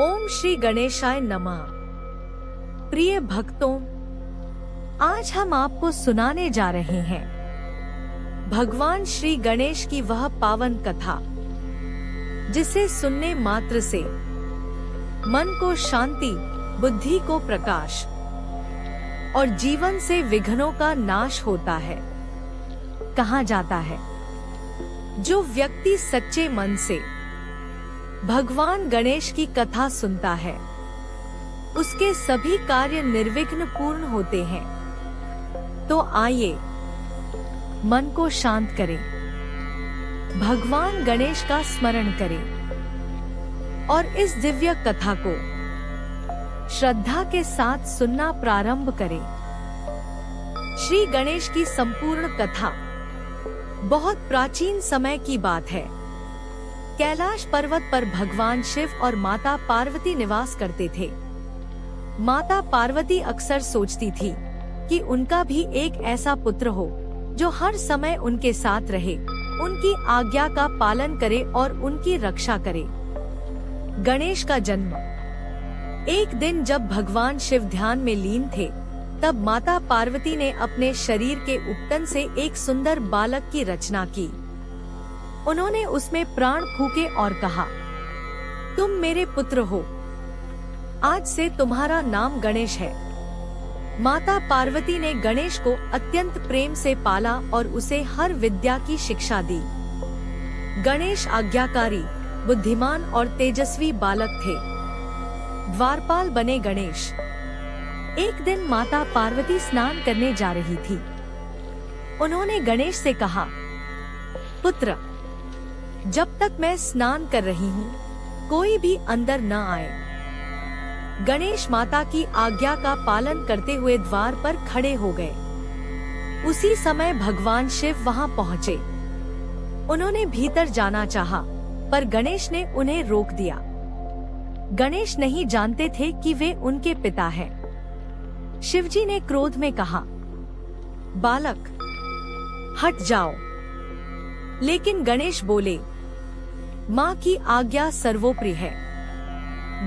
ओम श्री गणेशाय नमः। प्रिय भक्तों, आज हम आपको सुनाने जा रहे हैं भगवान श्री गणेश की वह पावन कथा जिसे सुनने मात्र से मन को शांति, बुद्धि को प्रकाश और जीवन से विघ्नों का नाश होता है। कहा जाता है, जो व्यक्ति सच्चे मन से भगवान गणेश की कथा सुनता है उसके सभी कार्य निर्विघ्न पूर्ण होते हैं। तो आइए मन को शांत करें, भगवान गणेश का स्मरण करें और इस दिव्य कथा को श्रद्धा के साथ सुनना प्रारंभ करें। श्री गणेश की संपूर्ण कथा बहुत प्राचीन समय की बात है। कैलाश पर्वत पर भगवान शिव और माता पार्वती निवास करते थे। माता पार्वती अक्सर सोचती थी कि उनका भी एक ऐसा पुत्र हो जो हर समय उनके साथ रहे, उनकी आज्ञा का पालन करे और उनकी रक्षा करे। गणेश का जन्म। एक दिन जब भगवान शिव ध्यान में लीन थे, तब माता पार्वती ने अपने शरीर के उपटन से एक सुंदर बालक की रचना की। उन्होंने उसमें प्राण फूके और कहा, तुम मेरे पुत्र हो, आज से तुम्हारा नाम गणेश है। माता पार्वती ने गणेश को अत्यंत प्रेम से पाला और उसे हर विद्या की शिक्षा दी। गणेश आज्ञाकारी, बुद्धिमान और तेजस्वी बालक थे। द्वारपाल बने गणेश। एक दिन माता पार्वती स्नान करने जा रही थी। उन्होंने गणेश से कहा, पुत्र, जब तक मैं स्नान कर रही हूँ कोई भी अंदर न आए। गणेश माता की आज्ञा का पालन करते हुए द्वार पर खड़े हो गए। उसी समय भगवान शिव वहां पहुँचे। उन्होंने भीतर जाना चाहा, पर गणेश ने उन्हें रोक दिया। गणेश नहीं जानते थे कि वे उनके पिता हैं। शिवजी ने क्रोध में कहा, बालक, हट जाओ। लेकिन गणेश बोले, माँ की आज्ञा सर्वोपरि है।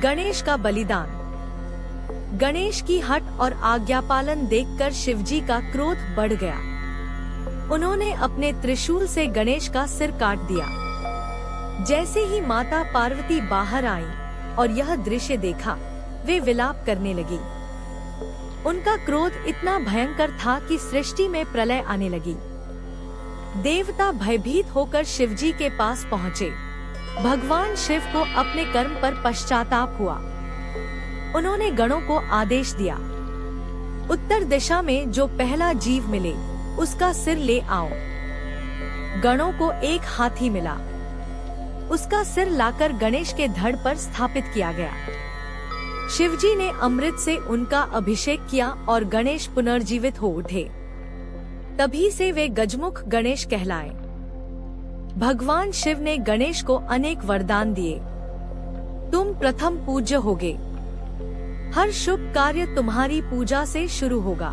गणेश का बलिदान। गणेश की हट और आज्ञा पालन देखकर शिवजी का क्रोध बढ़ गया। उन्होंने अपने त्रिशूल से गणेश का सिर काट दिया। जैसे ही माता पार्वती बाहर आई और यह दृश्य देखा, वे विलाप करने लगी। उनका क्रोध इतना भयंकर था कि सृष्टि में प्रलय आने लगी। देवता भयभीत होकर शिवजी के पास पहुँचे। भगवान शिव को अपने कर्म पर पश्चाताप हुआ। उन्होंने गणों को आदेश दिया, उत्तर दिशा में जो पहला जीव मिले उसका सिर ले आओ। गणों को एक हाथी मिला। उसका सिर लाकर गणेश के धड़ पर स्थापित किया गया। शिवजी ने अमृत से उनका अभिषेक किया और गणेश पुनर्जीवित हो उठे। तभी से वे गजमुख गणेश कहलाए। भगवान शिव ने गणेश को अनेक वरदान दिए। तुम प्रथम पूज्य होगे। हर शुभ कार्य तुम्हारी पूजा से शुरू होगा।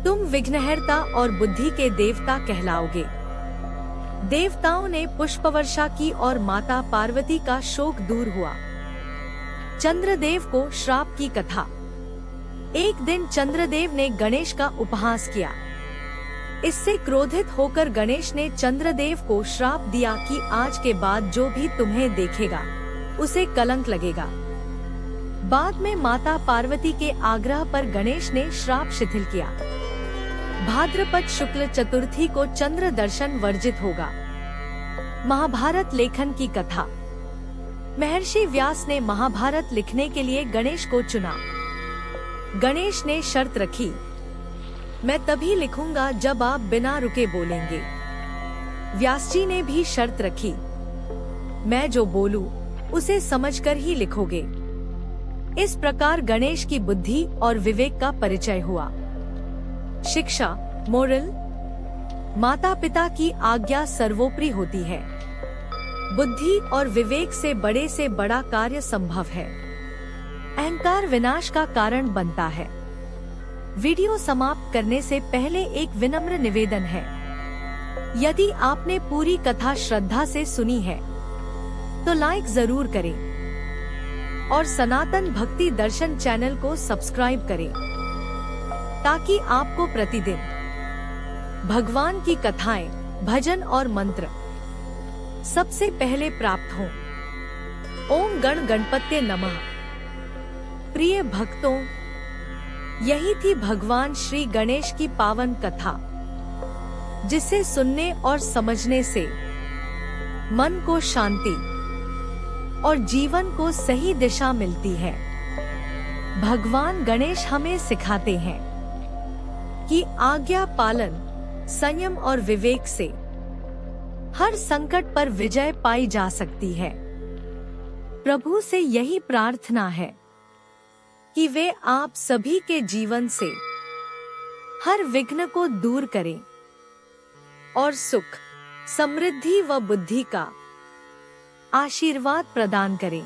तुम विघ्नहर्ता और बुद्धि के देवता कहलाओगे। देवताओं ने पुष्पवर्षा की और माता पार्वती का शोक दूर हुआ। चंद्रदेव को श्राप की कथा। एक दिन चंद्रदेव ने गणेश का उपहास किया। इससे क्रोधित होकर गणेश ने चंद्रदेव को श्राप दिया कि आज के बाद जो भी तुम्हें देखेगा उसे कलंक लगेगा। बाद में माता पार्वती के आग्रह पर गणेश ने श्राप शिथिल किया। भाद्रपद शुक्ल चतुर्थी को चंद्र दर्शन वर्जित होगा। महाभारत लेखन की कथा। महर्षि व्यास ने महाभारत लिखने के लिए गणेश को चुना। गणेश ने शर्त रखी, मैं तभी लिखूंगा जब आप बिना रुके बोलेंगे। व्यास जी ने भी शर्त रखी, मैं जो बोलूं उसे समझकर ही लिखोगे। इस प्रकार गणेश की बुद्धि और विवेक का परिचय हुआ। शिक्षा, मोरल। माता पिता की आज्ञा सर्वोपरि होती है। बुद्धि और विवेक से बड़ा कार्य संभव है। अहंकार विनाश का कारण बनता है। वीडियो समाप्त करने से पहले एक विनम्र निवेदन है, यदि आपने पूरी कथा श्रद्धा से सुनी है तो लाइक जरूर करें और सनातन भक्ति दर्शन चैनल को सब्सक्राइब करें ताकि आपको प्रतिदिन भगवान की कथाएं, भजन और मंत्र सबसे पहले प्राप्त हों। ओम गण गणपत्ये नमः। प्रिय भक्तों, यही थी भगवान श्री गणेश की पावन कथा, जिसे सुनने और समझने से मन को शांति और जीवन को सही दिशा मिलती है। भगवान गणेश हमें सिखाते हैं कि आज्ञा पालन, संयम और विवेक से हर संकट पर विजय पाई जा सकती है। प्रभु से यही प्रार्थना है कि वे आप सभी के जीवन से हर विघ्न को दूर करें और सुख, समृद्धि व बुद्धि का आशीर्वाद प्रदान करें।